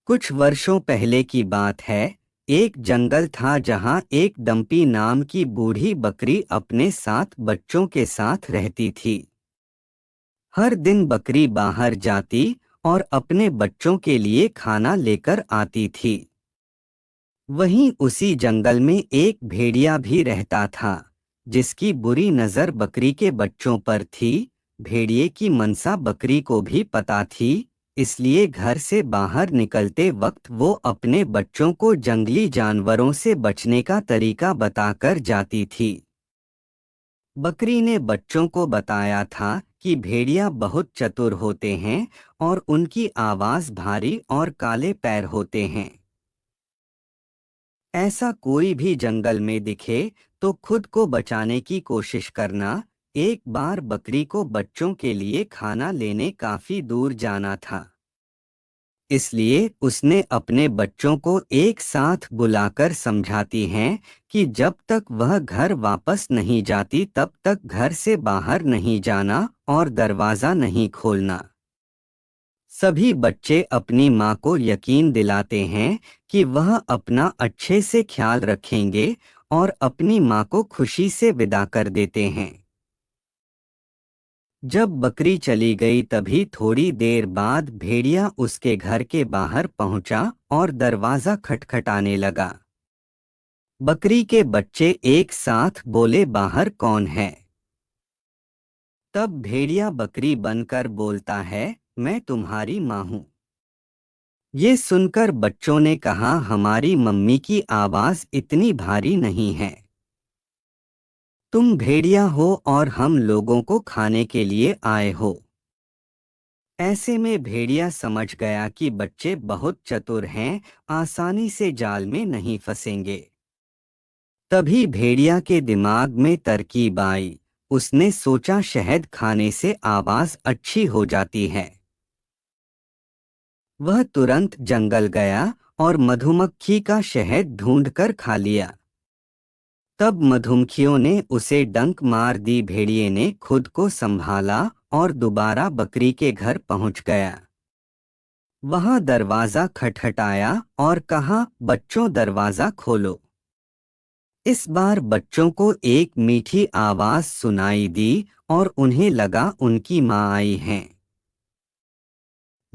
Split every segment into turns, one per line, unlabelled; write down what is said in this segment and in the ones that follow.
कुछ वर्षों पहले की बात है। एक जंगल था जहां एक डंपी नाम की बूढ़ी बकरी अपने 7 बच्चों के साथ रहती थी। हर दिन बकरी बाहर जाती और अपने बच्चों के लिए खाना लेकर आती थी। वहीं उसी जंगल में एक भेड़िया भी रहता था, जिसकी बुरी नजर बकरी के बच्चों पर थी। भेड़िए की मनसा बकरी को भी पता थी, इसलिए घर से बाहर निकलते वक्त वो अपने बच्चों को जंगली जानवरों से बचने का तरीका बताकर जाती थी। बकरी ने बच्चों को बताया था कि भेड़िया बहुत चतुर होते हैं और उनकी आवाज भारी और काले पैर होते हैं। ऐसा कोई भी जंगल में दिखे तो खुद को बचाने की कोशिश करना। एक बार बकरी को बच्चों के लिए खाना लेने काफी दूर जाना था, इसलिए उसने अपने बच्चों को एक साथ बुलाकर समझाती हैं कि जब तक वह घर वापस नहीं जाती तब तक घर से बाहर नहीं जाना और दरवाजा नहीं खोलना। सभी बच्चे अपनी माँ को यकीन दिलाते हैं कि वह अपना अच्छे से ख्याल रखेंगे और अपनी माँ को खुशी से विदा कर देते हैं। जब बकरी चली गई तभी थोड़ी देर बाद भेड़िया उसके घर के बाहर पहुंचा और दरवाजा खटखटाने लगा। बकरी के बच्चे एक साथ बोले, बाहर कौन है? तब भेड़िया बकरी बनकर बोलता है, मैं तुम्हारी माँ हूँ। ये सुनकर बच्चों ने कहा, हमारी मम्मी की आवाज इतनी भारी नहीं है। तुम भेड़िया हो और हम लोगों को खाने के लिए आए हो। ऐसे में भेड़िया समझ गया कि बच्चे बहुत चतुर हैं, आसानी से जाल में नहीं फंसेंगे। तभी भेड़िया के दिमाग में तरकीब आई। उसने सोचा, शहद खाने से आवाज अच्छी हो जाती है। वह तुरंत जंगल गया और मधुमक्खी का शहद ढूंढकर खा लिया। तब मधुमक्खियों ने उसे डंक मार दी। भेड़िए ने खुद को संभाला और दोबारा बकरी के घर पहुंच गया। वहां दरवाजा खटखटाया और कहा, बच्चों दरवाजा खोलो। इस बार बच्चों को एक मीठी आवाज सुनाई दी और उन्हें लगा उनकी माँ आई हैं।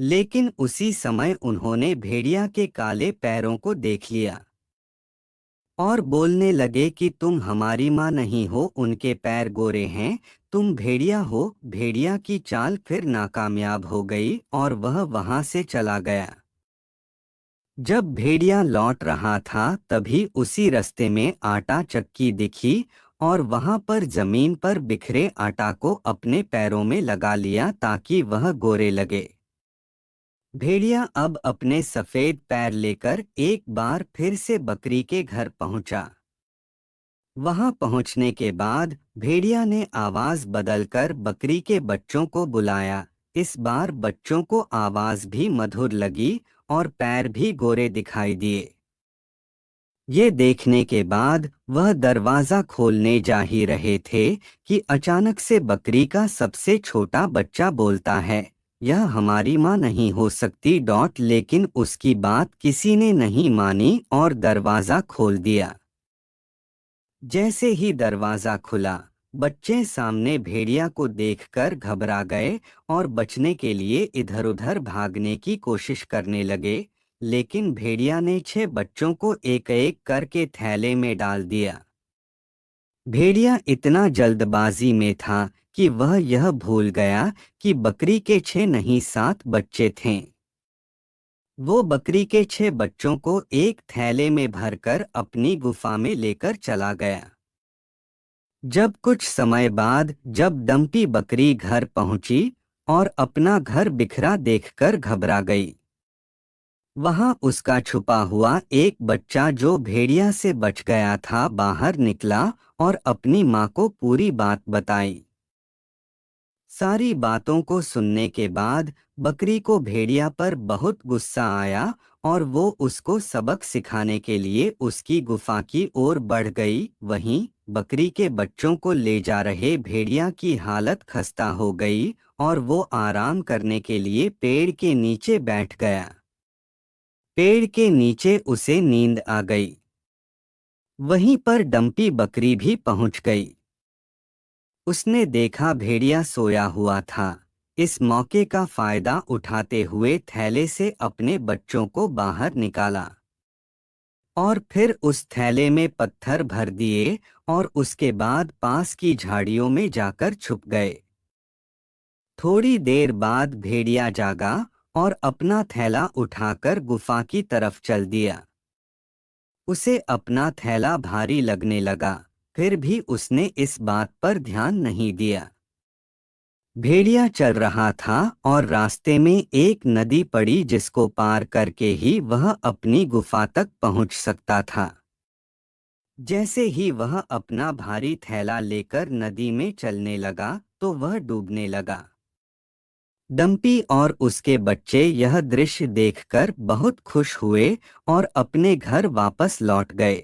लेकिन उसी समय उन्होंने भेड़िया के काले पैरों को देख लिया और बोलने लगे कि तुम हमारी माँ नहीं हो, उनके पैर गोरे हैं, तुम भेड़िया हो। भेड़िया की चाल फिर नाकामयाब हो गई और वह वहां से चला गया। जब भेड़िया लौट रहा था तभी उसी रास्ते में आटा चक्की दिखी और वहां पर जमीन पर बिखरे आटा को अपने पैरों में लगा लिया ताकि वह गोरे लगे। भेड़िया अब अपने सफेद पैर लेकर एक बार फिर से बकरी के घर पहुंचा। वहां पहुंचने के बाद भेड़िया ने आवाज बदलकर बकरी के बच्चों को बुलाया। इस बार बच्चों को आवाज भी मधुर लगी और पैर भी गोरे दिखाई दिए। ये देखने के बाद वह दरवाजा खोलने जा ही रहे थे कि अचानक से बकरी का सबसे छोटा बच्चा बोलता है, यह हमारी माँ नहीं हो सकती। लेकिन उसकी बात किसी ने नहीं मानी और दरवाजा खोल दिया। जैसे ही दरवाजा खुला, बच्चे सामने भेड़िया को देखकर घबरा गए और बचने के लिए इधर-उधर भागने की कोशिश करने लगे। लेकिन भेड़िया ने 6 बच्चों को एक-एक करके थैले में डाल दिया। भेड़िया इतना जल्दबाजी में था कि वह यह भूल गया कि बकरी के 6 नहीं 7 बच्चे थे। वो बकरी के 6 बच्चों को एक थैले में भरकर अपनी गुफा में लेकर चला गया। जब कुछ समय बाद जब डंपी बकरी घर पहुंची और अपना घर बिखरा देखकर घबरा गई। वहां उसका छुपा हुआ एक बच्चा जो भेड़िया से बच गया था बाहर निकला और अपनी माँ को पूरी बात बताई। सारी बातों को सुनने के बाद बकरी को भेड़िया पर बहुत गुस्सा आया और वो उसको सबक सिखाने के लिए उसकी गुफा की ओर बढ़ गई। वहीं बकरी के बच्चों को ले जा रहे भेड़िया की हालत खस्ता हो गई और वो आराम करने के लिए पेड़ के नीचे बैठ गया। पेड़ के नीचे उसे नींद आ गई। वहीं पर डंपी बकरी भी पहुंच गई। उसने देखा भेड़िया सोया हुआ था। इस मौके का फायदा उठाते हुए थैले से अपने बच्चों को बाहर निकाला और फिर उस थैले में पत्थर भर दिए और उसके बाद पास की झाड़ियों में जाकर छुप गए। थोड़ी देर बाद भेड़िया जागा और अपना थैला उठाकर गुफा की तरफ चल दिया। उसे अपना थैला भारी लगने लगा, फिर भी उसने इस बात पर ध्यान नहीं दिया। भेड़िया चल रहा था और रास्ते में एक नदी पड़ी जिसको पार करके ही वह अपनी गुफा तक पहुंच सकता था। जैसे ही वह अपना भारी थैला लेकर नदी में चलने लगा तो वह डूबने लगा। डंपी और उसके बच्चे यह दृश्य देखकर बहुत खुश हुए और अपने घर वापस लौट गए।